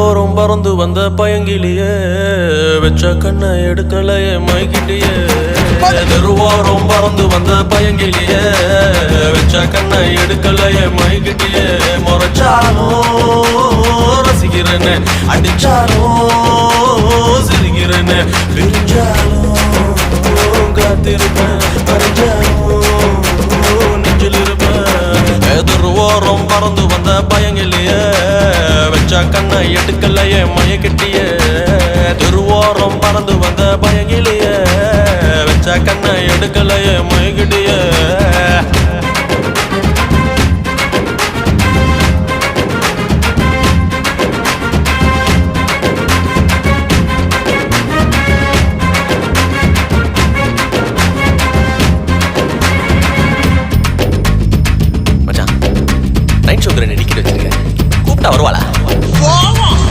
தெருவோரம் பறந்து வந்த பயங்கிலியே வெச்ச கண்ணை எடுக்கலையே மைக்கிட்டியே தெருவோரம் பறந்து வந்த பயங்கிலியே வெச்ச கண்ணை எடுக்கலையே மைக்கிட்டியே முறைச்சாலும் ரசிக்கிறேன்னு அடிச்சாலும் சிரிக்கிறேன்னு பிரிஞ்சாலும் காத்திருப்பேன் அறிஞ்சாலும் நெஞ்சில் இருப்பேன் தெருவோரம் பறந்து வந்த பயங்கிலியே வெச்ச கண்ணை எடுக்கலையே மயக்கிட்டியே தெருவோரம் பறந்து வந்த பயங்கிலியே வெச்ச கண்ணை எடுக்கலையே